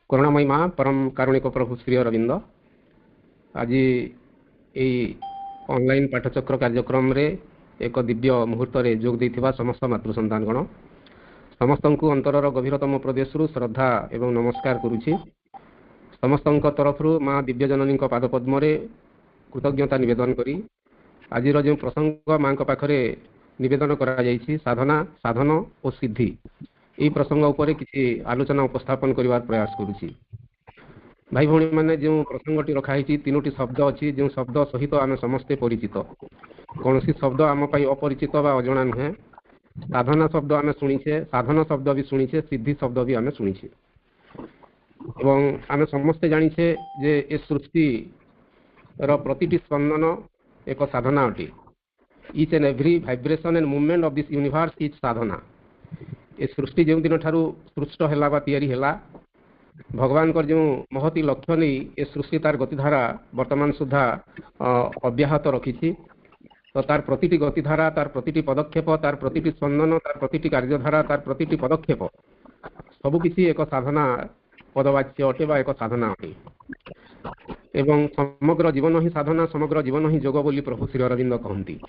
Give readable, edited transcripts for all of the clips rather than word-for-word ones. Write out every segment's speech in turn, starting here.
करुणामयी माँ परम कारुणिक प्रभु श्री अरविंद आज ऑनलाइन पाठचक्र कार्यक्रम रे एक दिव्य मुहूर्त रे जोग देथिबा समस्त मातृ संतानगण समस्त को अंतरर गभीरतम प्रदेश श्रद्धा एवं नमस्कार करुछि। समस्त तरफ माँ दिव्य जननी पादपद्म कृतज्ञता निवेदन करी आज जो प्रसंग माँ पाखरे निवेदन करा जाइछि साधना साधन और सिद्धि यही प्रसंग उपर किसी आलोचना उपस्थापन करिवार प्रयास करुछि। भाई भौणी मैंने जो प्रसंगटी रखाई तीनोटी शब्द अच्छी जो शब्द सहित आम समस्ते परिचित कौन सी शब्द आम अपरिचित व अजना नुहे। साधना शब्द आम शुणीचे साधन शब्द भी शुणीचे सिद्धि शब्द भी आम शुणीचे एवं आम समस्ते जानीचे जे ए सृष्टि प्रतिटी स्पंदन एक साधना अटे। Each and every vibration and movement of this universe is sadhana. ए सृष्टि जो दिन ठारू सृष्ट है तैयारी है भगवान को जो महती लक्ष्य नहीं ए सृष्टि तार गतिधारा वर्तमान सुधा अब्याहत रखी तो तार प्रतिटी गतिधारा तार प्रतिटी पदक्षेप तार प्रतिटी स्पंदन तार प्रतिटी कार्यधारा तार प्रतिटी पदक्षेप सबकिछि एक साधना पदवाच्य अटे बा एक साधना अटे एवं समग्र जीवन ही साधना समग्र जीवन ही जोग बोली प्रभु श्री अरविंद कहती।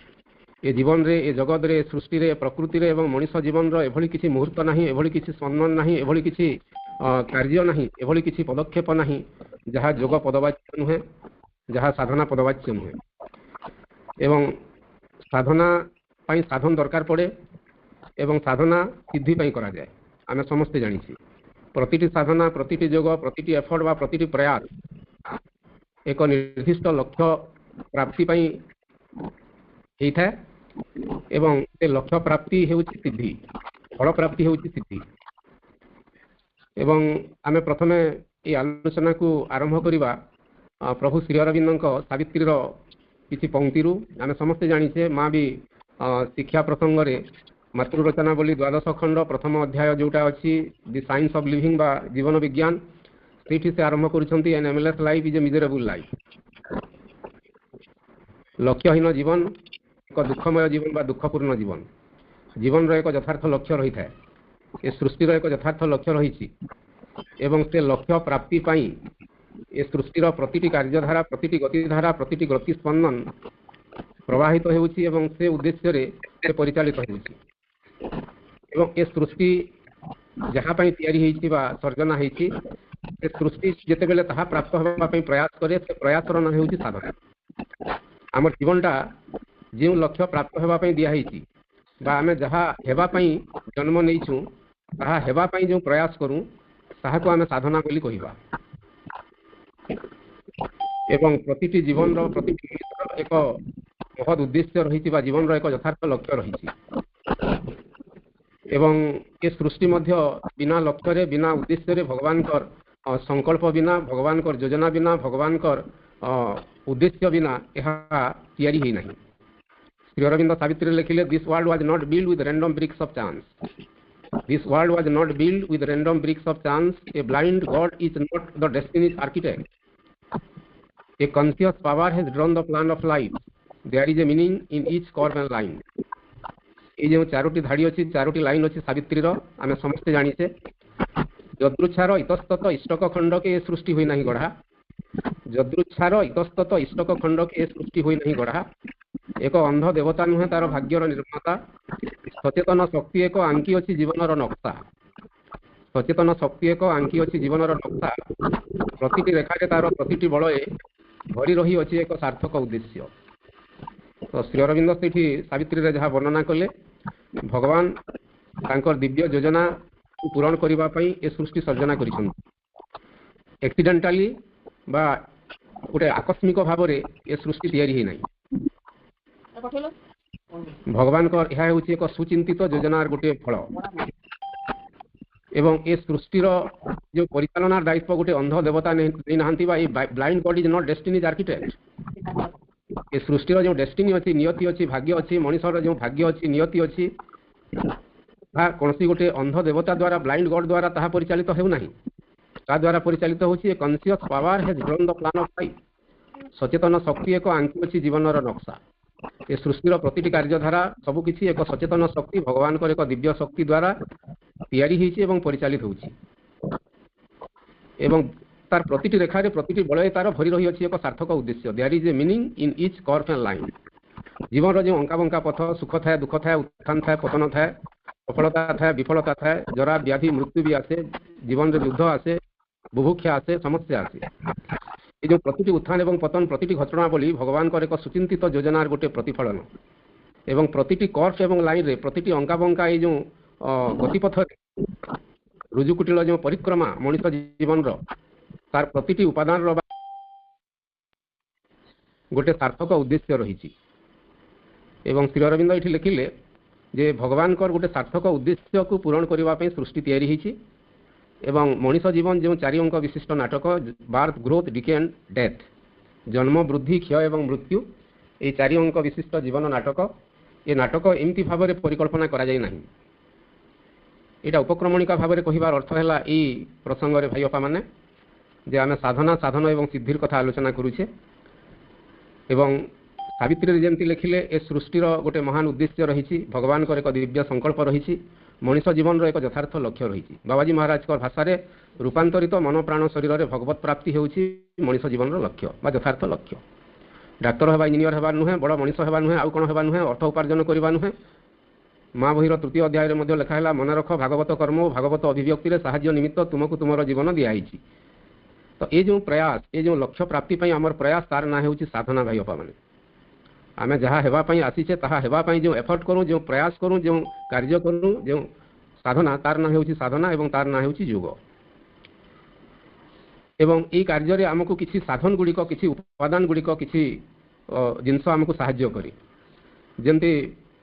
ए जीवन रे ए जगत रे सृष्टि रे प्रकृति रे एवं मनुष्य जीवन रो एभली किछि मुहूर्त नाही एभली किछि स्पंदन नाही एभली किछि कार्य नाही एभली किछि पदक्षेप नाही जहाँ जोग पदवाच्य नुहे जहाँ साधना पदवाच्य नुहे एवं साधना पाई साधन दरकार पड़े एवं साधना सिद्धि पाई करा जाए। आमे समस्ते जानिछि प्रतिटी साधना प्रतिटी जोग प्रतिटी एफर्ट बा प्रतिटी प्रयास एक निर्दिष्ट लक्ष्य प्राप्ति पाई होता है एवं से लक्ष्य प्राप्ति हेउछि सिद्धि फल प्राप्ति हेउछि सिद्धि एवं आमे प्रथमे ये आलोचना को आरंभ करिबा प्रभु श्री अरविंद सावित्री किसी पंक्ति आमे समस्ते जानिछे माँ भी शिक्षा प्रसंग रे मातृरचना बोली द्वादश खंड प्रथम अध्याय जोटा अच्छी दि साइंस ऑफ लिविंग बा जीवन विज्ञान से आरंभ करुछंती an aimless life is a miserable life. लक्ष्यहीन जीवन एक दुखमय जीवन बा दुखपूर्ण जीवन जीवन एक यथार्थ लक्ष्य रही है ए सृष्टिर एक यथार्थ लक्ष्य रही एवं से लक्ष्य प्राप्ति पाई ए सृष्टिर प्रतिटी कार्यधारा प्रतिटी गतिधारा प्रतिटी गति स्पंदन प्रवाहित होउछि एवं से उद्देश्य रे से परिचालित होउछि एवं ए सृष्टि जहाँ पाई तैयारी होइछि बा सर्जना होइछि से सृष्टि जेते बेले ताहा प्राप्त होबा पाई प्रयास करे से प्रयासर नाम होउछि साधना। आम जीवनटा जो लक्ष्य प्राप्त होबा पाई दिया होइछि बा आमे जहाँ हेबा पाई जन्म नैछु ताहा हेबा पाई जो प्रयास करूँ ताहा को आमे साधना बोली कहिबा एवं प्रतिटी जीवन रो प्रतिटी एक महद उद्देश्य रही बा जीवन रो एक यथार्थ लक्ष्य रही एवं ये सृष्टि मध्य बिना लक्ष्य रे बिना उद्देश्य रे भगवान कर संकल्प बिना भगवान कर योजना बिना भगवान कर उद्देश्य बिना यह तैयारी ही नहीं। श्री अरविंद सावित्री लिखिले this world was not build with random bricks of chance this world was not build with random bricks of chance a blind god is not the destiny's architect a conscious power has drawn the plan of life there is a meaning in each curve and line. ये जो चारोटी धाड़ी अच्छी Charoti line अच्छी सावित्री आम समस्ते जानीचे यदृच्छार इतस्तत इष्टक खंड के सृष्टि हुई नहीं गढ़ा यदृच्छार इतस्तत इष्टक खंड के सृष्टि हुई नहीं गढ़ा एक अंध देवता नुहे तार भाग्यर निर्माता सचेतन शक्ति एक आंकी अच्छी जीवनर नक्शा सचेतन शक्ति एक आंकी अच्छी जीवनर नक्शा प्रतिटी रेखारे तार प्रतिटी बलये भरी रही अच्छी एक सार्थक उद्देश्य। तो श्री अरविंद से सावित्री जहाँ वर्णना कले भगवान तांकर दिव्य योजना पूरण करने ए सृष्टि सर्जना कर एक्सीडेंटाली बा गोटे आकस्मिक भाव में ए सृष्टि तैयारी नहीं भगवान यह हूँ एक सुचिंतित योजनार गोटे फल एवं ए सृष्टिर जो परिचालनार दायित्व गोटे अंध देवता नहीं ना blind god is not destiny's architect ए सृष्टिर जो डेस्टिनी अच्छी नियति अच्छी भाग्य अच्छी मनुष्यर जो भाग्य अच्छी नियति अच्छी कौन गोटे अंध देवता द्वारा ब्लाइंड गॉड द्वारा ताहा परिचालित होना ता द्वारा परिचालित होची conscious power has drawn the plan of life सचेतन शक्ति एक आंकी अच्छी जीवनर नक्शा ए सृष्टिर प्रतिटी कार्यधारा सबकिछि एक सचेतन शक्ति भगवान एक दिव्य शक्ति द्वारा तैयारी होइछि एवं परिचालित होउछि एवं तार प्रतिटी रेखारे प्रतिटी बलय तार भरी रही अछि एक सार्थक उद्देश्य। There is a meaning in each curve and line. जीवन जो अंका बंका पथ सुख थाए दुख थाए उत्थान थाए पतन थाए सफलता थाए विफलता थाए जरा व्याधि मृत्यु भी आसे जीवन रे युद्ध आसे बुभुक्षा आसे समस्या आसे। ये जो प्रतिटी उत्थान एवं पतन प्रतिटी घटनावली भगवान एक सुचिंतित योजनार गोटे प्रतिफलन एवं प्रतिटी कर्व एवं लाइन रे प्रतिटी अंका बंका ये जो गतिपथ रुजुकुटिल जो परिक्रमा मनुष्य जीवन तार प्रतिटी उपादान गोटे सार्थक उद्देश्य रही। एवं श्री अरविंद ये लिखिले जे भगवान गोटे सार्थक उद्देश्य को पूरण करने सृष्टि तैयारी होइछि एवं मनुष्य जीवन जो 4 अंक विशिष्ट नाटक birth growth decay and death जन्म वृद्धि क्षय एवं मृत्यु ये 4 अंक विशिष्ट जीवन नाटक ये नाटक एमती भाव में परिकल्पना करा जाय नहीं। यहाँ उपक्रमणिका भाव में कहबार अर्थ है ये प्रसंग में भाई बापा मैंने जे आम साधना साधन एवं सिद्धिर कथा आलोचना करुचे एवं सावित्री जमती लिखिले ए सृष्टिर गोटे महान उद्देश्य रही भगवान एक दिव्य संकल्प रही मनुष्य जीवन एक यथार्थ लक्ष्य रही। बाबाजी महाराज भाषा रूपांतरित मन प्राण शरीर में भगवत प्राप्ति होउछि मनुष्य जीवन लक्ष्य बा यथार्थ लक्ष्य। डाक्तर होगा इंजीनियर होगा नुहे बड़ मनीष होगा नुहे आउ कौन होगा नुहे अर्थ उपार्जन करवा नुहे। माँ बहीर तृतीय अध्याय में लिखाला मन रख भागवत कर्म भागवत अभिव्यक्ति साहाय्य निमित्त तुमको तुमर जीवन दिखाई। तो ये जो प्रयास ये जो लक्ष्य प्राप्ति आमर प्रयास तार ना हो साधना भाई बापा मैंने आम जहाँ हेबाई आसीचे ताहा हेबाई जो एफर्ट करूँ जो प्रयास करूँ जो कार्य करूँ जो साधना तार ना हो साधना एवं तार ना हो योग। एवं ये कार्य आमको किसी साधन गुड़िक किसी उपादान गुड़िक किसी जिनस आमको साहाय्य करे जमती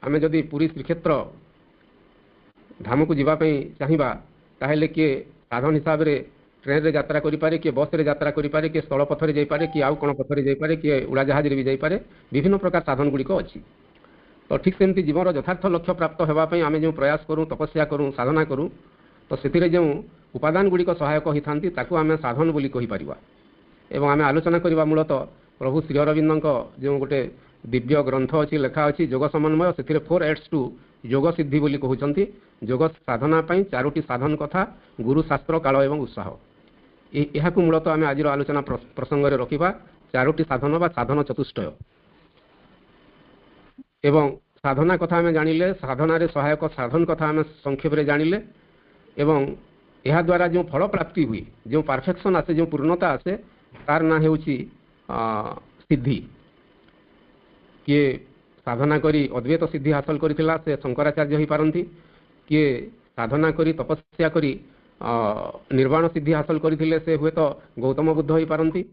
आम जदि पुरी श्रीक्षेत्र धाम को जीवाई चाहिए ताहले किए साधन हिसाब से ट्रेन रे यात्रा करें किए बस रे यात्रा करें किए स्थल पथर जापे कि आउ कौन पथर जापे किए उड़ाजाहाज भी जापे विभिन्न प्रकार साधन गुड़िक अच्छी। तो ठीक सेमती जीवन यथार्थ लक्ष्य प्राप्त होगापी आम जो प्रयास करूँ तपस्या करूँ साधना करूँ तो से जो उपादान गुड़िक सहायक होता ताकू आम साधन बोली कहीपर। एवं आम आलोचना करवा मूलतः प्रभु श्री अरविंद जो गोटे दिव्य ग्रंथ अच्छी लेखा अच्छी योग समन्वय से 4 एड्स टू योग सिद्धि बोली कहते योग साधना 4टी साधन कथा गुरु शास्त्र काल एवं उत्साह यह मूलतः आम आज आलोचना प्रसंग में रखा 4टी साधन बा साधन चतुष्टय। एवं साधना कथा आम जानिले साधना सहायक साधन कथा आम संक्षेप में जानिले एवं यह द्वारा जो फल प्राप्ति हुई जो परफेक्शन आसे जो पूर्णता आसे तार ना हो सिद्धि। किए साधना करी अद्वैत सिद्धि हासिल करथिला से शंकराचार्य हो पारती किए साधना करी तपस्या करी निर्वाण सिद्धि हासिल करथिले से हुए तो गौतम बुद्ध हो पारती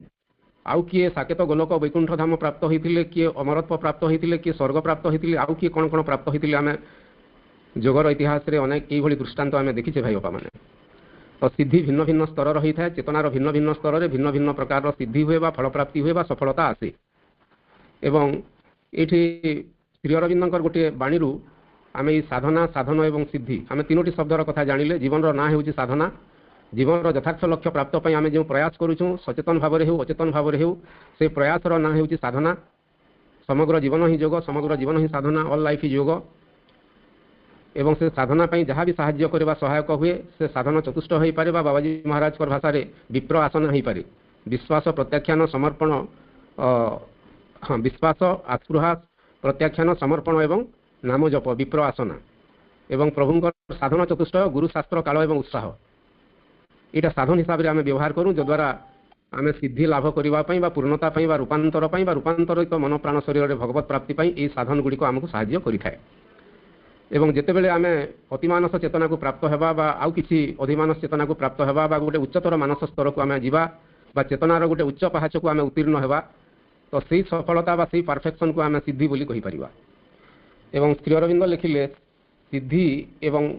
आउ किए साकेत गोलोक वैकुंठ धाम प्राप्त होते किए अमरत्व प्राप्त होते किए स्वर्ग प्राप्त होते आउ किए कौन कौन प्राप्त होते आम जोगर इतिहास रे अनेक ये दृष्टांत आम देखीचे भाई बापा मैंने। तो सिद्धि भिन्न भिन्न स्तर रही है चेतनार भिन्न भिन्न स्तर में भिन्न भिन्न प्रकार सिद्धि हुए फल प्राप्ति हुए सफलता आसे। एवं ये श्री अरविंद गोटे बाणी आम ये साधना साधन एवं सिद्धि आम 3टी शब्दर कथा जानिले जीवन ना हो साधना जीवन यथार्थ लक्ष्य प्राप्त आम जो प्रयास करूँ सचेतन भाव में हो अचेतन भाव में हो से प्रयासर ना हो साधना समग्र जीवन ही योग समग्र जीवन ही साधना ऑल लाइफ ही योग। एवं से साधना जहाँ भी साहाय्य करवा सहायक हुए से साधन चतुष्ट हो पारे बाबाजी महाराज भाषा विप्र आसन हो पारे विश्वास प्रत्याख्यान समर्पण विश्वास आस्पृहा प्रत्याख्यान समर्पण एवं नाम जप विप्र आसना एवं प्रभु साधन चतुष्ट गुरु शास्त्र काल एवं उत्साह यहाँ साधन हिसाब से आम व्यवहार करूँ जो द्वारा आम सिद्धि लाभ करने पूर्णता रूपांतरित मन प्राण शरीर में भगवत प्राप्ति ये साधन गुड़िक आमको साहाय्य करें। एवं जितेबले आम अतिमानस चेतना को प्राप्त होगा आउ किसी अधिमानस चेतना को प्राप्त होगा गोटे उच्चतर मानस स्तर को आम जा चेतनार गोटे उच्च पहाच को आम उत्तीर्ण होगा तो सही सफलता से परफेक्शन को आम सिद्धि बोली कहीपर। एवं श्री अरविंद लिखिले सिद्धि एवं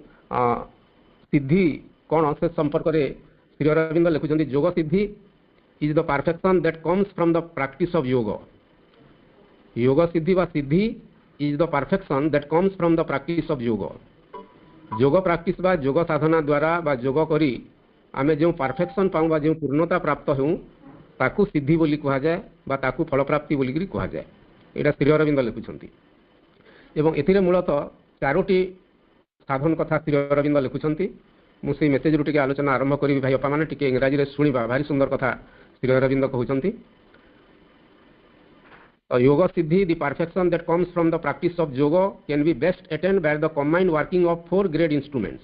सिद्धि कौन से संपर्क में श्री अरविंद लिखुं yoga siddhi is the perfection that comes from the practice of yoga. Yoga siddhi व siddhi is the perfection that comes from the practice of yoga. Yoga practice बा योग साधना द्वारा बा योग करी आमे जो परफेक्शन पाऊँ बा जो पूर्णता प्राप्त हूँ ताकू सिद्धि बोली कहा जाए बा ताकू फल प्राप्ति बोली कहा जाए। यहाँ श्री अरविंद लिखुंट एवं एथिरे मूलतः 4टी साधन कथा श्री अरविंद लिखुंट मुझे मेसेज रू टे आलोचना आरंभ करी भाई बापा मैंने टे इंग्राजी में शुणा भारी सुंदर कथा श्री अरविंद कहते yoga siddhi the perfection that comes from the practice of yoga can be best attained by the combined working of 4 great instruments.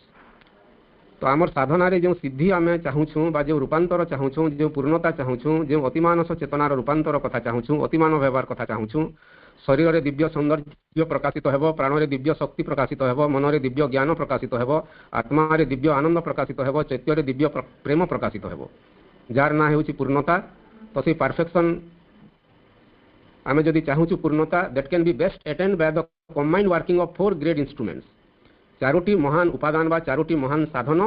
तो आमर साधना जो सिद्धि आम चाहूँ बा जो रूपांतर चाहूँ जो पूर्णता चाहूँ जो अतिमानस चेतनार रूपांतर कथा चाहूँ अतिमान व्यवहार कथा चाहूँ शरीर में दिव्य सौंदर्य प्रकाशित हो प्राण में दिव्य शक्ति प्रकाशित हो मन में दिव्य ज्ञान प्रकाशित हो आत्मा रे दिव्य आनंद प्रकाशित हो चैत्य दिव्य प्रेम प्रकाशित हो जार ना हो पूर्णता। तो से परफेक्शन आम जदि चाहूँ पूर्णता that can be best attained by the combined working of 4 great instruments. Charoti महान उपादान बा चारोटी महान साधन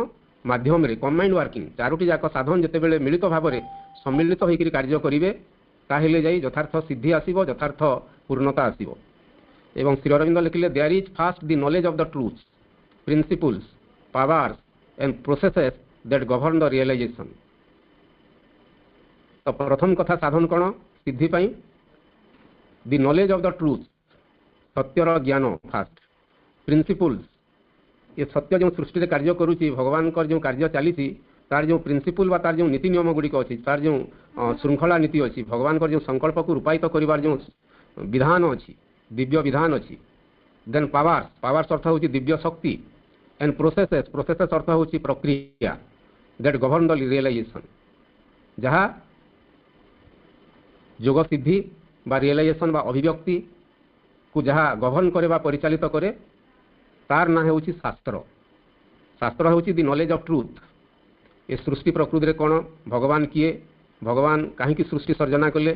माध्यम रे कंबाइंड वर्किंग चारोटी जाक साधन जिते बेले मिलित भाव में सम्मिलित होकर कार्य करेंगे ताहेले जाई यथार्थ सिद्धि आसीबो यथार्थ पूर्णता आसीबो। एवं श्री अरविंद लिखिले there is first the knowledge of the truths principles powers and processes that govern the realisation. तो प्रथम कथा साधन कौन सिद्धि पाई the knowledge of the truth सत्यर ज्ञान फास्ट प्रिंसिपल्स ये सत्य जो सृष्टि कार्य करुच्ची भगवान जो कार्य चली तार जो प्रिंसिपल बा तार जो नीति नियम गुड़िक अच्छी तार जो श्रृंखला नीति अच्छी भगवान जो संकल्प को रूपायित कर जो विधान अच्छी दिव्य विधान अच्छी देन पावर्स पावर्स अर्थ हूँ दिव्य शक्ति एंड प्रोसेसेस प्रोसेसेस अर्थ हूँ प्रक्रिया दैट गवर्न द रियलाइजेशन जहाँ योग सिद्धि बा रियलाइजेशन बा अभिव्यक्ति को जहाँ गवर्न करे बा परिचालित करे तार ना हूँ शास्त्र। शास्त्र हूँ दि नॉलेज ऑफ ट्रूथ ये सृष्टि प्रकृति रे कौन भगवान किए भगवान कहीं सृष्टि सर्जना कले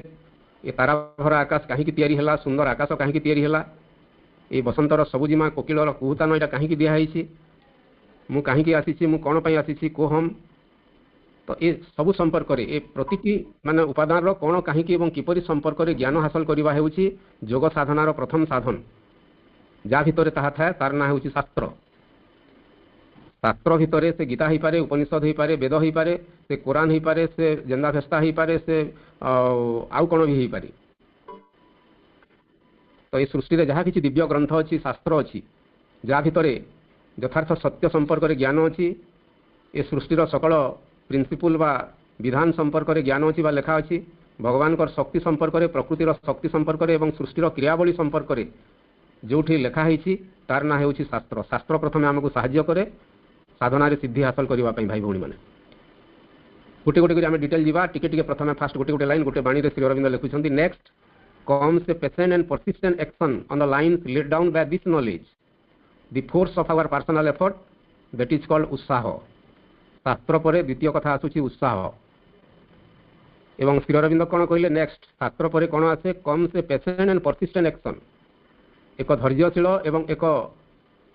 ये तारा भरा आकाश कहीं तैयारी है सुंदर आकाश कहीं तैयारी है ये बसंतर सबुजिमा कोकिलर कुहुतान यहाँ कहीं दिखाई मु कहीं आसी मु कौन पर आसी को हम तो ये सबू संपर्क ये प्रति माने उपादान कौन कहीं किपरि संपर्क ज्ञान हासिल करवा हूँ योग साधनार प्रथम साधन जा भितर ताहा थाए तार ना हूँ शास्त्र। शास्त्र भितर से गीता हो पारे उपनिषद हो पारे वेद हो पारे से कुरान हो पारे से जेंदा भेस्ता हो पारे से आउ कौन भी हो पारे। तो ये सृष्टि में जहाँ किसी दिव्य ग्रंथ अच्छी शास्त्र अच्छी जहाँ भितर यथार्थ सत्य संपर्क ज्ञान अच्छी ये सृष्टिर सकल प्रिंसिपल बा विधान संपर्क ज्ञान अच्छी लेखा अच्छी भगवान शक्ति संपर्क प्रकृतिर शक्ति संपर्क एवं सृष्टिर क्रियावली संपर्क जो लिखाही तार ना हूँ शास्त्र। शास्त्र प्रथम आमको साहाय्य करे साधना सिद्धि हासिल करने भाई भौणी मैंने गोटे गोटे आम डिटेल जावा टिके प्रथम फास्ट गोटे गोटे लाइन गोटे बाणी श्री अरविंद लिखुंट next comes a patient and persistent action on the lines laid down by this knowledge the force of our personal effort that is called utsaha. शास्त्र पर द्वितीय कथा आसूची उत्साह एवं श्री अरविंद कौन कहले नेक्स्ट शास्त्र पर कौन आसे comes a patient and persistent action एक धैर्यशील एवं एक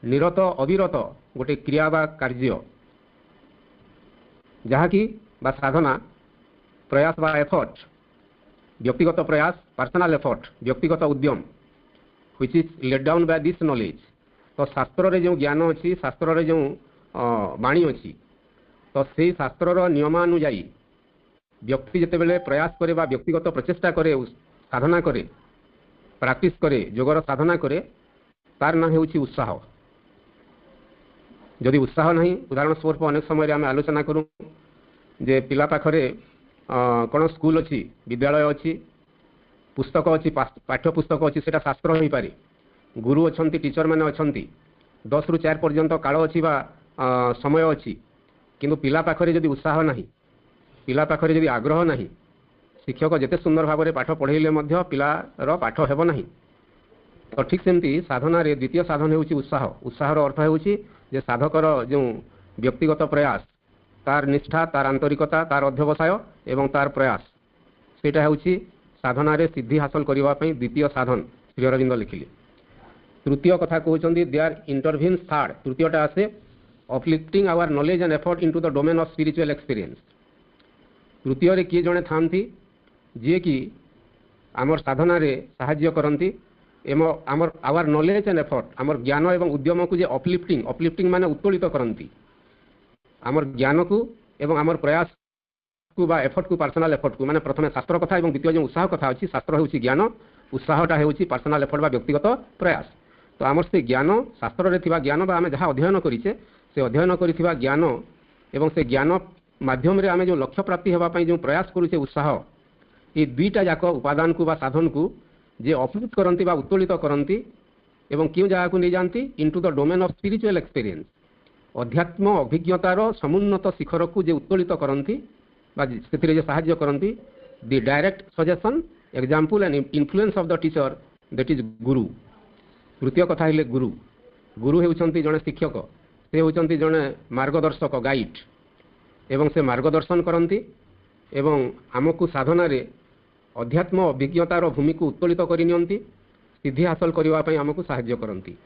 निरत अविरत गोटे क्रिया बा कार्य जहाँकि बा साधना प्रयास बा एफर्ट व्यक्तिगत प्रयास पर्सनल एफर्ट व्यक्तिगत उद्यम which is let down by this knowledge. तो शास्त्र रे जो ज्ञान अच्छी शास्त्र रे जो बाणी अच्छी तो से शास्त्र नियमानुजाई व्यक्ति जिते बेले प्रयास करे बा व्यक्तिगत प्रचेष्टा करे साधना करे प्रैक्टिस करे योगर साधना करे तार ना हूँ उत्साह। जदि उत्साह नहीं उदाहरण स्वरूप अनेक समय आम आलोचना करूँ जे पिला पाखरे कौन स्कूल अच्छी विद्यालय अच्छी पुस्तक अच्छी पाठ्य पुस्तक अच्छी से शास्त्र हो पारे गुरु अच्छा टीचर मैंने अच्छा 10 ରୁ 4 पर्यंत काल अच्छी समय अच्छी किंतु पिला पाखरे जदि उत्साह नहीं पिला पाखरे जदि आग्रह नहीं शिक्षक जिते सुंदर भाव में पाठ पढ़ेले पिलार पाठ हेब नहीं। तो ठीक सेमती साधना रे द्वितीय साधन हूँ उत्साह। उत्साहर अर्थ हूँ जे साधकर जो व्यक्तिगत प्रयास तार निष्ठा तार आंतरिकता तार अध्यवसाय एवं तार प्रयास सेटा हूँ साधना रे सिद्धि हासिल करने द्वितीय साधन श्री अरविंद लिखिले। तृतीय कथा कहते देयर इंटरव्यून्स थर्ड तृतीयटा आसे uplifting our knowledge and effort into the domain of spiritual experience. तृतीय रे किए जड़े था जी कि आमर साधना रे साहाय्य करती एवं आमर आवर नॉलेज एंड एफर्ट आमर ज्ञान एवं उद्यम को जे अपलिफ्टिंग अपलिफ्टिंग माने उत्तोलित करती आमर ज्ञान को एवं आमर प्रयास को बा एफर्ट को पर्सनल एफर्ट को माने प्रथम शास्त्र कथा एवं द्वितीय जो उत्साह कथा अच्छी शास्त्र हूँ ज्ञान उत्साहटा हूँ पर्सनल एफर्ट बा व्यक्तिगत प्रयास। तो आमर से ज्ञान शास्त्र रे थिबा ज्ञान बा आमे जहाँ अध्ययन करिचे से अध्ययन करिथिबा ज्ञान एवं से ज्ञान माध्यम रे आमे जो लक्ष्य प्राप्ति हेबा पई जो प्रयास करूचे उत्साह ये दुईटा जाक उपादान को बा साधन को जे अपलुत करंती बा उत्तोलित करंती एवं क्यों जगह को नहीं जानती into the domain of spiritual experience अध्यात्म अभिज्ञतार समुन्नत शिखर को जे उत्तोलित करंती बा सेथिरे जे सहाय्य करंती the direct suggestion example and influence of the teacher that is guru. तृतीय कथा हेले गुरु गुरु हेउचंती जने शिक्षक से होचंती जने मार्गदर्शक गाइड एवं से मार्गदर्शन करंती एवं आमको साधना रे अध्यात्म अभिज्ञतार भूमि को उत्तोलित करिनियंती सिद्धि हासिल करबा पई आमको सहाय्य करंती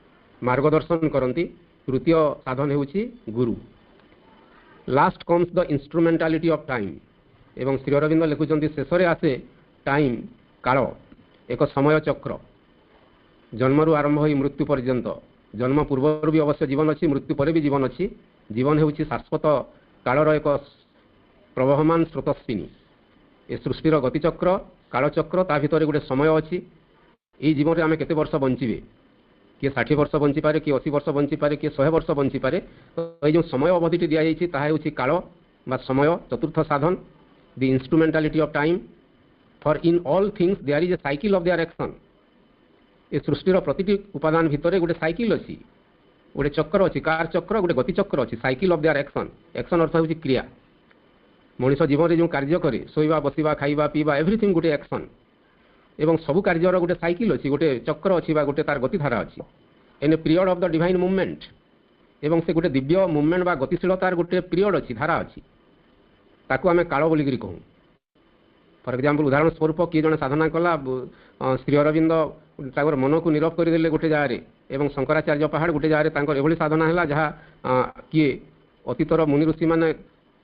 मार्गदर्शन करंती। तृतीय साधन हेउची guru. Last comes the instrumentality of time एवं श्री अरविंद लिखुचंती शेषरे आसे टाइम काल एक समय चक्र जन्मरू आरंभ होई मृत्यु पर्यंत जन्म पूर्व भी अवश्य जीवन अच्छी मृत्यु पर भी जीवन अच्छी जीवन हेउची शाश्वत कालर एक प्रवहमान स्रोतस्विनी ए सृष्टिर गतिचक्र कालचक्र ता भितर गोटे समय अच्छी ये जीवन में आम केते वर्ष बंचिबे किए 60 वर्ष बंची पारे किए 80 वर्ष बंची पारे किए 100 वर्ष बंची पारे तो ये समय अवधिटी दि जाइए ताहा हेउची काल बा समय। चतुर्थ साधन the instrumentality of time for in all things there is a cycle of their action ए सृष्टिर प्रतिटी उपादान भितर गोटे साइकिल अच्छी गोटे चक्र अच्छी कार चक्र गोटे गतिचक्र अच्छी cycle of their action action अर्थ हेउची क्रिया मनीष जीवन में जो कार्य करे शोवा बसवा खाइबा पीवा एवरीथिंग गोटे एक्शन एवं सबु कार्यर गोटे साइकिल अच्छी गोटे चक्र अच्छी गोटे तार गतिधारा अच्छी an a period of the divine movement एवं से गोटे दिव्य मूवमेंट बा गतिशीलतार गोटे पीरियड अच्छी धारा अच्छी ताकू आमे काल बोलिकी कहूँ। फॉर एग्जांपल उदाहरण स्वरूप किए जने साधना कला श्री अरविंद ताकर मन को नीरव करदेले गोटे जगार एवं शंकराचार्य पहाड़ गोटे जगार एभली साधना है जहाँ किए अतीतर मुनि ऋषि मैंने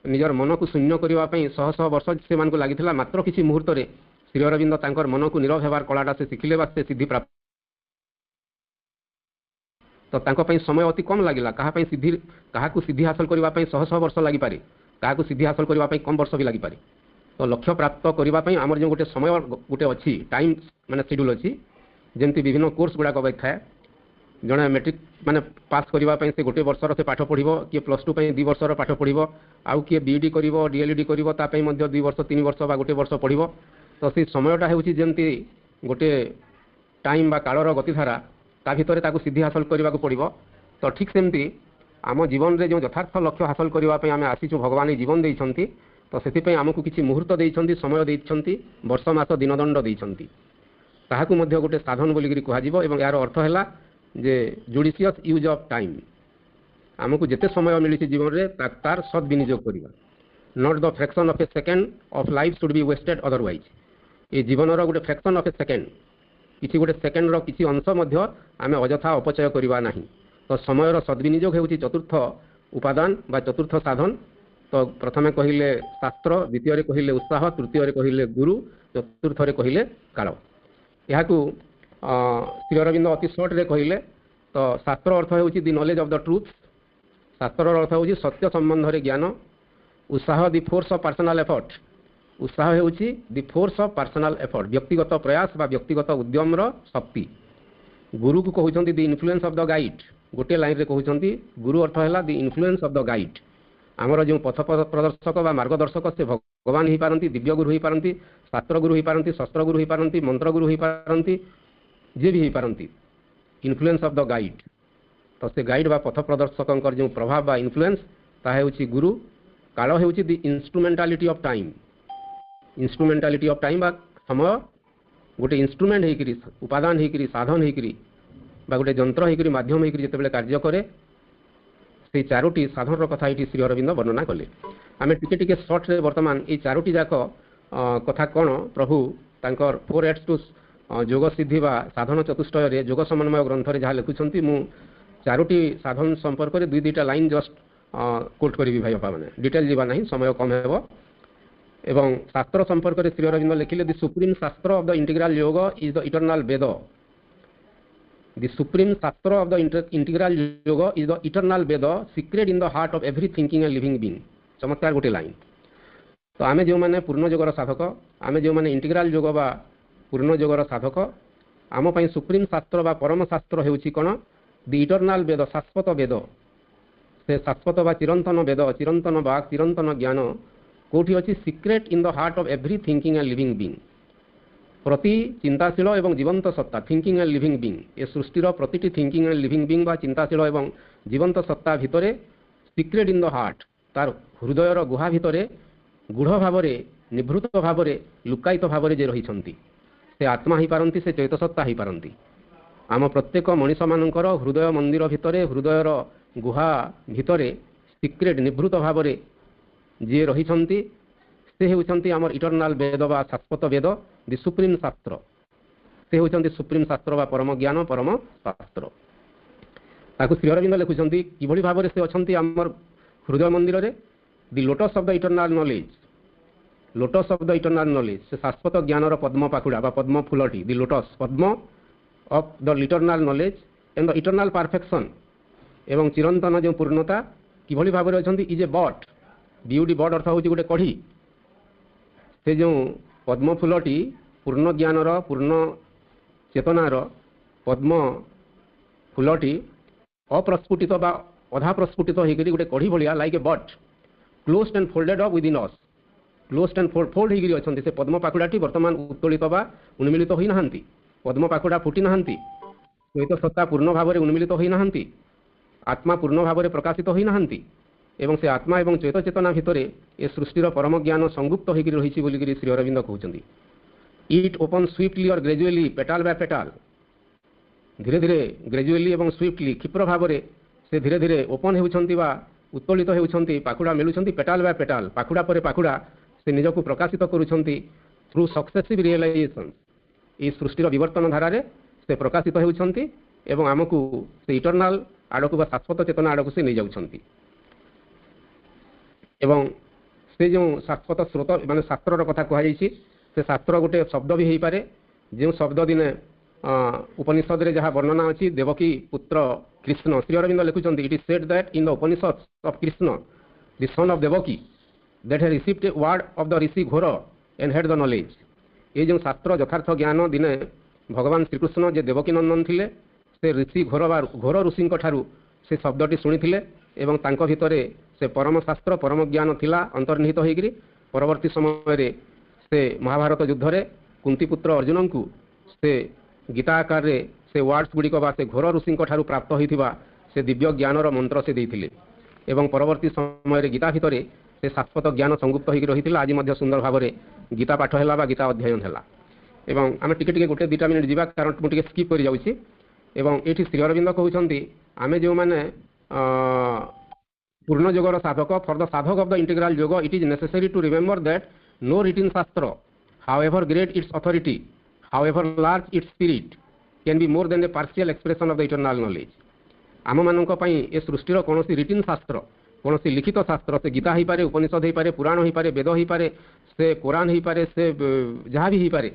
निजर मन को शून्य करने शह शह वर्ष से लगी मात्र किसी मुहूर्त में श्री अरविंद तांकर मन को नीरव होवार कलाटा से शिखिले से सिद्धि प्राप्त तो तांको समय अति कम लगिला कहा सिद्धि क्या सिद्धि हासिल करने शह शह वर्ष लगी पारे क्या सिद्धि हासिल करने कम वर्ष भी लगी पारे। तो लक्ष्य प्राप्त करने आमर जो गोटे समय गोटे अच्छी टाइम माने शेड्यूल अच्छी जमती विभिन्न कोर्स गुड़ाक थाए जड़े मेट्रिक माने पास करने से गोटे वर्षर से पाठ पढ़ो किए +2 2 वर्षर पाठ पढ़ो आउ किए बीईडी कर डीएलईडी कर 2 वर्ष 3 वर्ष बा गोटे वर्ष पढ़ो तो से समयटा होची जमती गोटे टाइम बा कालर गतिधारा ता भितर ताकू सिद्धि हासिल करने को पड़ो। तो ठीक सेमती आम जीवन में जो यथार्थ लक्ष्य हासिल करने आम आसीचु भगवान जीवन देइछंती तो से आमको किसी मुहूर्त देइछंती समय देइछंती वर्ष मास दिनदंड देइछंती ताहाकू मध्य गोटे साधन बोलिकी कहुजिबो एवं यार अर्थ है जे जुडिशियस यूज ऑफ टाइम आमको जिते समय मिली जीवन में तार सद विनियोग करवा not the fraction of a second of life should be wasted otherwise ये जीवन गोटे फ्रैक्शन ऑफ ए सेकेंड किसी गोटे सेकेंड किसी अंश आम अजथा अपचय करवा नहीं। तो समय सद्विनियोग होउची चतुर्थ उपादान बा चतुर्थ साधन। तो प्रथमे कहिले शास्त्र द्वितीय कहिले उत्साह तृतीय कहिले गुरु चतुर्थ कहिले काल। यहाँ श्री अरविंद अति सर्ट रे कहिले तो शास्त्र अर्थ होउची the knowledge of the truth शास्त्र अर्थ होउची सत्य संबंध रे ज्ञान। Utsaha the force of personal effort उत्साह होउची the force of personal effort व्यक्तिगत प्रयास बा व्यक्तिगत उद्यम रो शक्ति। गुरु को कहउचंती the influence of the guide गोटे लाइन रे कहउचंती गुरु अर्थ है the influence of the guide आमर जो पथ प्रदर्शक बा मार्गदर्शक से भगवान ही पारंती दिव्य गुरु ही पारंती शास्त्र गुरु ही पारंती शस्त्र गुरु ही पारंती मंत्र गुरु ही पारंती जे भी ही पारंती इन्फ्लुएंस ऑफ द गाइड। तो से गाइड बा पथ प्रदर्शक जो प्रभाव बा इन्फ्लुएंस ताहे होची गुरु। काल होची the instrumentality of time instrumentality of time बा समय गोटे इंस्ट्रुमेंट होकरी उपादान होकरी साधन होकरी बा गोटे जंत्र होकरी माध्यम होकरी जितेबाला कार्य करे से चारोटी साधन कथा ये श्री अरविंद वर्णना कले। आम टिके सर्ट रे वर्तमान ये चारोटी जाक कथा कौन प्रभु तांकर 4 एड्स टू जोग सिद्धि बा साधन चतुष्टय जोग समन्वय ग्रंथ रे जहाँ लिखुछंती मु चारोटी साधन संपर्क में 2-2टा लाइन जस्ट कोट करी भाई बापा मैंने डिटेल जीवा नहीं समय कम है। एवं शास्त्र संपर्क में श्री अरविंद लिखिले the supreme shastra of the integral yoga is the eternal Veda the supreme shastra of the integral yoga is the eternal Veda secret in the heart of every thinking and living being. चमत्कार गोटे लाइन। तो आमे जो माने पूर्ण योगर साधक आमे जो माने इंटीग्रल योग बा पूर्ण योगर साधक आम पई सुप्रीम शास्त्र बा परम शास्त्र हेउची कोन द इटर्नल वेद शाश्वत वेद से शाश्वत बा चिरंतन वेद चिरंतन वाक चिरंतन ज्ञान कोठी अछि secret in the heart of every thinking and living being प्रति चिंताशील एवं जीवंत सत्ता थिंकिंग एंड लिविंग बीइंग ए सृष्टिर प्रतिटी थिंकिंग एंड लिविंग बीइंग बा चिंताशील एवं जीवंत सत्ता भितरे सीक्रेट इन द हार्ट तार हृदयर गुहा भितरे गूढ़ भावरे निभृत भावरे लुकायित भावरे जे रहिछंती से आत्मा ही पारंती से चैत सत्ता ही पारंती आम प्रत्येक मनीष मानकर हृदय मंदिर भितरे हृदयर गुहा भितरे सीक्रेट निभृत भावरे जे रहिछंती से हेउछंती आमर इटर्नाल वेद बा शाश्वत वेद दि सुप्रीम शास्त्र से हेउछंती सुप्रीम शास्त्र बा परम ज्ञान परम शास्त्र ताकु श्री अरविंद लिखुछंती किभଳି भावरे से अछंती आमर हृदय मंदिर रे the lotus of the eternal knowledge lotus of the eternal knowledge से शाश्वत ज्ञानर पद्म पाखुड़ा बा पद्म फुलटी the lotus padma of the eternal knowledge and the eternal perfection एवं चिरंतन जो पूर्णता किभଳି भावरे अछंती is a bud beauty bud अर्थ होची गोटे कढ़ी से जो पद्म फुलटी पूर्ण ज्ञानर पूर्ण चेतनार पद्म फुलटी अप्रस्फुटित बा अधा प्रस्फुटित होकर गोटे कढ़ी भाया like a bud closed and folded up within us closed and fold होकर अच्छा से पद्म पाखुड़ाटी बर्तमान उत्तोलित बा उन्मिलित होई नाहांती पद्म पाखुड़ा फुटी नाहांती श्वेत सत्ता पूर्ण भाव में उन्मिलित होई नाहांती आत्मा पूर्ण भाव में प्रकाशित होई नाहांती एवं से आत्मा एवं चैत चेतना भितर ए सृष्टिर परम ज्ञान संगुप्त होकर रही श्री अरविंद कहते इट ओपन स्विफ्टली और ग्रेजुअली पेटाल बाय पेटाल धीरे धीरे ग्रेजुअली एवं स्विफ्टली क्षिप्र भाव में से धीरे धीरे ओपन होती उत्तोलित होती पाखुड़ा मिलुंट पेटाल बाय पेटाल पाखुड़ा पर पाखुड़ा से निजक प्रकाशित करुँच थ्रू सक्सेसिव रियलाइजेशन ये सृष्टिर विवर्तन धारा से प्रकाशित होती आमको से इटर्नाल आड़क बा शाश्वत चेतना आड़क से नहीं जाउछंती एवं से जो शाश्वत स्रोत माने शास्त्र कथा कहुई से शास्त्र गोटे शब्द भी हो पारे जो शब्द दिने उपनिषद रे जहाँ वर्णना अच्छी देवकी पुत्र कृष्ण श्री अरविंद लिखुंट it is said that in the Upanishad of Krishna the son of Devaki that had received a word of the rishi Ghora and had the knowledge ये जो शास्त्र यथार्थ ज्ञान दिने भगवान श्रीकृष्ण जे देवकी नंदन थिले से ऋषि घोर ऋषि से शब्दटी शुणी एवं तांको भितरे से परम शास्त्र परम ज्ञान थिला अंतर्निहित होइकरी परवर्ती समय से महाभारत युद्ध रे कुंती पुत्र अर्जुन को से गीता आकार रे से वर्ड्स गुड़िक बा से घोर ऋषि प्राप्त होइथिबा से दिव्य ज्ञानर मंत्र से देइथिले एवं परवर्ती समय गीता भितरे से शाश्वत ज्ञान संगुप्त होइकरी रहिथिला आज मध्य सुंदर भाव में गीता पाठ हैला बा गीता अध्ययन हैला एवं आमे टिके टिके गोटे 2 मिनिट जीवा कारण मु टिके स्किप करि जाउछि एवं एठी श्री अरविंद कहउछंती आमे जो माने पूर्ण योगर साधक for the sadhak of the integral yoga it is necessary to remember that no written shastra however great its authority however large its spirit can be more than a partial expression of the eternal knowledge आम मानक पई ए सृष्टिर कौन written शास्त्र कौन लिखित शास्त्र से गीता हो पारे उपनिषद हो पारे पुराण हो पारे वेद हो पारे से कुरान हो पारे से जहाँ भी हो पारे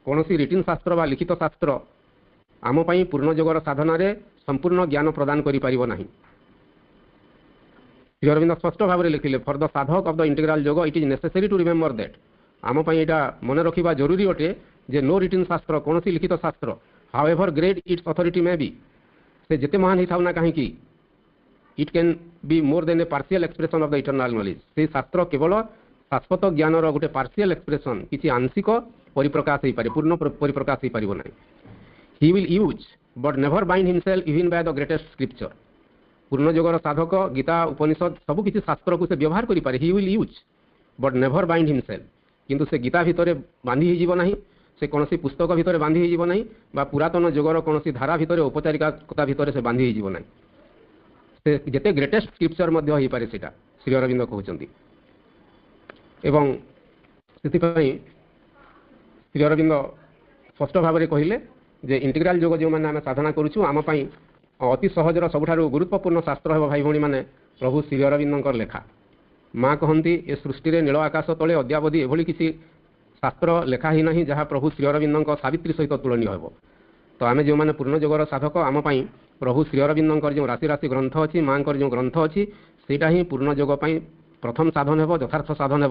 कौन रिटन शास्त्र व लिखित शास्त्र आम पई पूर्ण योगर साधन संपूर्ण ज्ञान प्रदान करि परिबो नाही श्री अरविंद स्पष्ट भाव में लिखिले for the sadhak of the integral yoga it is necessary to remember that आम पई एटा मन रखिबा जरूरी अटे जे नो रिटन शास्त्र कौन लिखित शास्त्र however great its authority may be से जिते महान ही थाउना कहीं it can be more than a partial expression of the eternal knowledge से शास्त्र केवल शाश्वत ज्ञानर गोटे पार्शियल एक्सप्रेशन किसी आंशिक परिप्रकाश हो पारे पूर्ण परिप्रकाश हो पारिबो नाही he will use but never bind himself even by the greatest scripture पूर्ण योगर साधक गीता उपनिषद सब किसी शास्त्र को से व्यवहार करि पारे he will use but never bind himself किंतु से गीता भितर बांधी ही जीवो नाही से कौन पुस्तक भितर बांधी ही जीवो नाही बा पुरातन योगर कौन धारा भितर औपचारिकता भितर से बांधी ही जीवो नाही से जेते ग्रेटेस्ट स्क्रिप्चर मध्य हो पारे सेटा श्री अरविंद कहउचंती एवं सेतिपई श्री अरविंद स्पष्ट भाव में कहले जे इंटीग्रल योग जो मैंने आम साधना करुचु आम पई अति सहजर सबुठारु गुरुत्वपूर्ण शास्त्र है भाई भाई मैंने प्रभु श्री अरविंद लेखा माँ कहती ए सृष्टि नील आकाश तले अद्यावधि एभली किसी शास्त्र लेखा ही नहीं जहाँ प्रभु श्री अरविंद सावित्री सहित तुलनीय हो तो आम जो मैंने पूर्ण योगर साधक आम पई प्रभु श्री अरविंद जो राशि राशि ग्रंथ अच्छी माँ जो ग्रंथ अच्छी सेटा ही पूर्ण योग प्रथम साधन है यथार्थ साधन है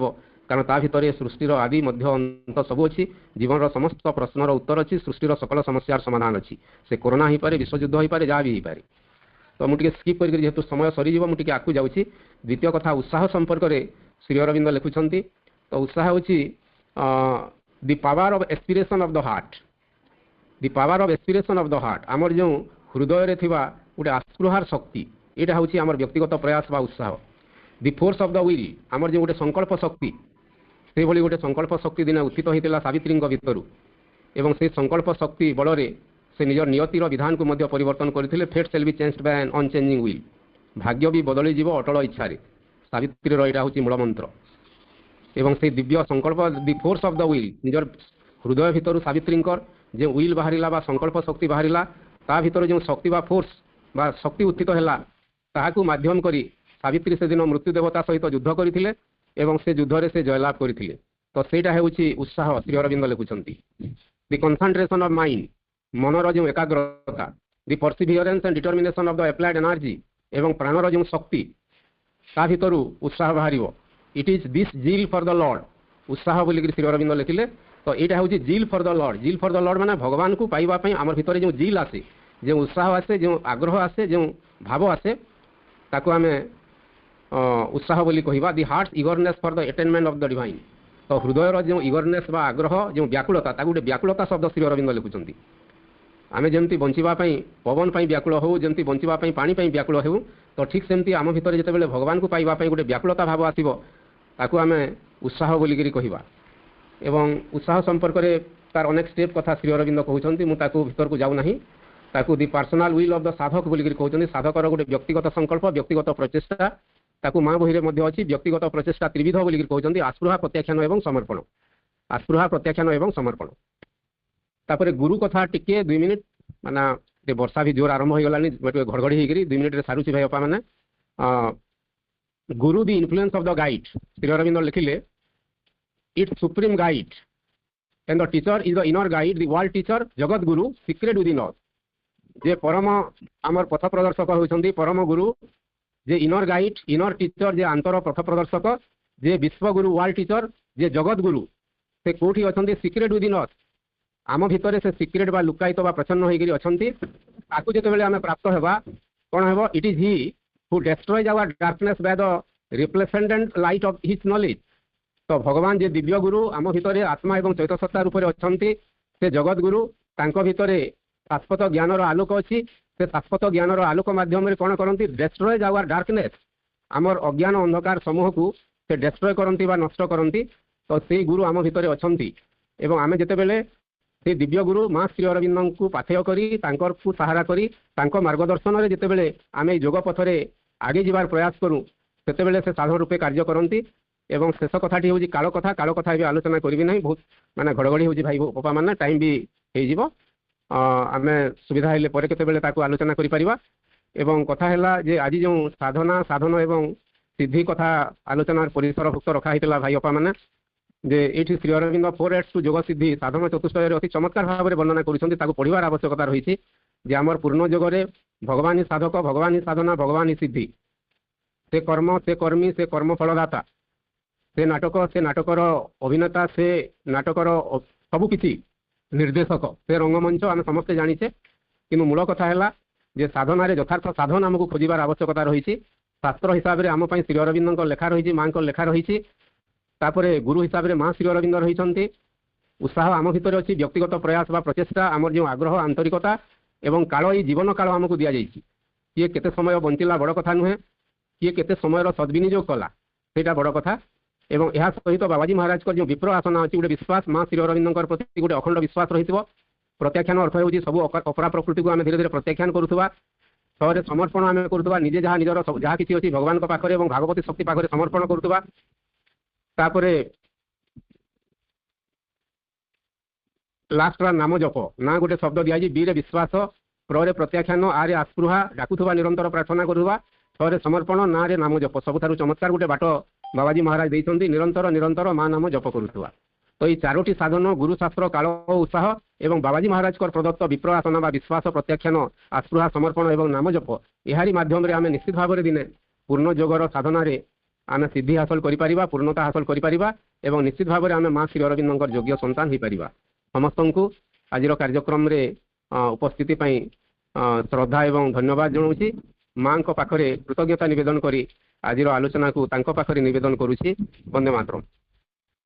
कारण ता भितर सृष्टिर आदि मध्य अंत सब अच्छी जीवन समस्त प्रश्नर उत्तर अच्छी सृष्टिर सकल समस्यार समाधान अच्छी से कोरोना हो पारे विश्वयुद्ध हो पारे जहाँ भी हो पारे तो मुझे स्किप करके जेहेतु समय सरीज मुझे आगे जाऊँगी द्वितीय कथा उत्साह संपर्क में श्री अरविंद लिखुंट तो उत्साह हूँ the power of aspiration of the heart the power of aspiration of the heart आमर जो हृदय रे थिबा गोटे आस्पृहार शक्ति यहाँ हूँ आमर व्यक्तिगत प्रयास बा उत्साह दि फोर्स ऑफ द विल आमर जो गोटे संकल्प शक्ति से भली गोटे संकल्प शक्ति दिन उत्थित होता सावित्री भितर एवं से संकल्प शक्ति बल से निजर नियतिर विधान को मध्य परिवर्तन करते fate shall be changed by an unchanging will भाग्य भी बदली जीव अटल इच्छा सावित्री यहाँ हूँ मूल मंत्र एवं से दिव्य संकल्प दि फोर्स ऑफ द विल निजर हृदय भितर सावित्री जो विल बाहर संकल्प शक्ति बाहर ता भीतर जो शक्ति बा फोर्स बा शक्ति उत्थित है ताकू माध्यम करी सावित्री से दिन मृत्यु देवता सहित युद्ध करते एवं से युद्ध से जयलाभ करते तो सेटा हूँ उत्साह श्री अरविंद लिखुंट दि कन्संट्रेशन ऑफ माइंड मनर जो एकाग्रता the perseverance and determination of the applied energy एवं प्राणर जो शक्ति ता भीतर उत्साह बाहर it is this zeal for the Lord उत्साह बोलिक श्री अरविंद लिखिले तो यहाँ हूँ जील फॉर द लॉर्ड माने भगवान को पाइबापी आम भीतर जो जील आसे जो उत्साह आसे जो आग्रह आसे जो भाव आसे ताकू आम उत्साह बोली कहवा the heart eagerness for the attainment of the divine तो हृदयर जो इगरनेस बा आग्रह जो व्याकुलता गोटे व्याकुलता शब्द श्री अरविंद लिखुंट आम जमी बंचापी पवन व्याकुल हो जमी बंचापी पानी व्याकुल हो तो ठीक सेमती आम भीतर जिते भगवान को पाइबापी गोटे व्याकुलता भाव आसो ताकू आम उत्साह बोलिकी कहवा एवं उत्साह संपर्क में तार अनेक स्टेप कथा श्री अरविंद कहते मुझे भीतर को जाऊना ताकू दि पर्सनाल विल ऑफ द साधक बोलिकी कहते साधकर गोटे व्यक्तिगत संकल्प व्यक्तिगत प्रचेषा ताकू माँ बही में अच्छी व्यक्तिगत प्रचेषा त्रिविध बोलिकी कहते आस्पृहा प्रत्याख्यान एवं समर्पण आस्पृहा प्रत्याख्यान एवं समर्पण तापर गुरु कथा टिके 2 मिनिट माना वर्षा भी जोर आरंभ हो गलानी घड़घड़ी होकर 2 मिनिट सारूची भाई अपा मैंने गुरु the influence of the guide Shri Aurobindo लिखिले it's supreme guide and the teacher is the inner guide the world teacher जगत गुरु सीक्रेट विदिन अस जे परम आमर पथ प्रदर्शक होती परम गुरु जे इनर गाइड इनर टीचर जे आंतर पथ प्रदर्शक जे विश्व गुरु वर्ल्ड टीचर जे जगत गुरु से कौटी अच्छा सीक्रेट विदिन अस आम भितर से सीक्रेट बा लुकायित बा प्रच्छन्न होकर अच्छा जिते आम प्राप्त होगा कौन हम it is he who destroys our darkness by the resplendent light of his knowledge तो भगवान जे दिव्य गुरु आम भितर आत्मा एवं चैत सत्ता रूप से अच्छा से जगत गुरु तांको भितर शाश्वत ज्ञानर आलोक अच्छी से शाश्वत ज्ञानर आलोक माध्यम कौन करती डेस्ट्रॉयज आवर डार्कनेस आमर अज्ञान अंधकार समूह को से डेस्ट्रॉय करती नष्ट करती तो से गुरु आम भितर अच्छा एवं आम जिते से दिव्य गुरु माँ श्री अरविंद को पाथेय करी को सहारा करी मार्गदर्शन में जिते आम योग पथरे आगे जीवार प्रयास करूँ से साधन रूपे कार्य करती एवं शेष कथाटी हूँ काल कथा भी आलोचना करी ना बहुत माने घड़घड़ी हूँ भाई बापा मैंने टाइम भी हो आम सुविधा हेल्ले के आलोचना करें कथा है जे आज जो साधना साधन एवं सिद्धि कथा आलोचना परिसरभुक्त रखाही भाई बापा मैंने जे ये श्री अरविंद 4 एड्स टू योग सिद्धि साधन चतुष्टय अति चमत्कार भाव में वर्णना कर पढ़वार आवश्यकता रही आमर पूर्ण योगरे भगवान ही साधक भगवान ही साधना भगवान ही सिद्धि से कर्म से कर्मी से कर्म फलदाता से नाटकर अभिनेता से नाटकर सबकि निर्देशक से रंगमंच आम समस्ते जानीचे कि मूल कथा है जे साधन यथार्थ साधन आमको खोजार आवश्यकता रही शास्त्र हिसाब से आम श्री अरविंद लेखा रही माँ लेखा रही तापर गुरु हिसाब से माँ श्री अरविंद रही उत्साह आम भीतर अच्छी व्यक्तिगत प्रयास बा प्रचेषा आमर जो आग्रह आंतरिकता एवं काल ये जीवन काल आमको दि जाइए किए केते समय बंचिला बड़ कथा नुहे किए केते समय सद्विनियोग कला सेटा बड़ कथा एवं यह सहित बाबाजी महाराज जो विप्र आसना अच्छी गोटे विश्वास माँ श्री अरविंद प्रति गोटे अखंड विश्वास रही प्रत्याख्यान अर्थ हो सब अपरा प्रकृति को आम धीरे धीरे प्रत्याख्यान करुवा सहरे समर्पण आम करुवा निजे जहाँ निजर जहाँ किसी अच्छी भगवान पाखे और भागवती शक्ति पाखे समर्पण करुवा तापरे लास्ट नाम जप ना गोटे शब्द दिखाई बी रे विश्वास प्र प्रत्याख्यान आरे आस्पृहा डाकुवा निरंतर प्रार्थना करुवा छे समर्पण ना रे नाम जप सबुठारु चमत्कार गोटे बाट बाबाजी महाराज देइछन्ति निरंतर निरंतर माँ नाम जप करुवा तो ये 4टी साधन गुरुशास्त्र काल उत्साह एवं बाबाजी महाराज प्रदत्त विप्र आसन बा विश्वास प्रत्याख्यान आस्पृहा समर्पण एवं नाम जप यारी माध्यम आम निश्चित भाव में दिने पूर्ण योगर साधन आम सिद्धि हासिल करिपारिबा पूर्णता हासिल करिपारिबा एवं निश्चित भाव में आम माँ श्री अरविंद योग्य संतान हो पारिबा समस्त को आज कार्यक्रम रे उपस्थिति श्रद्धा एवं धन्यवाद जनाऊँगी ମାଙ୍କ ପାଖରେ କୃତଜ୍ଞତା ନିବେଦନ କରି ଆଜିର ଆଲୋଚନାକୁ ତାଙ୍କ ପାଖରେ ନିବେଦନ କରୁଛି। ବନ୍ଦେ ମାତରମ୍।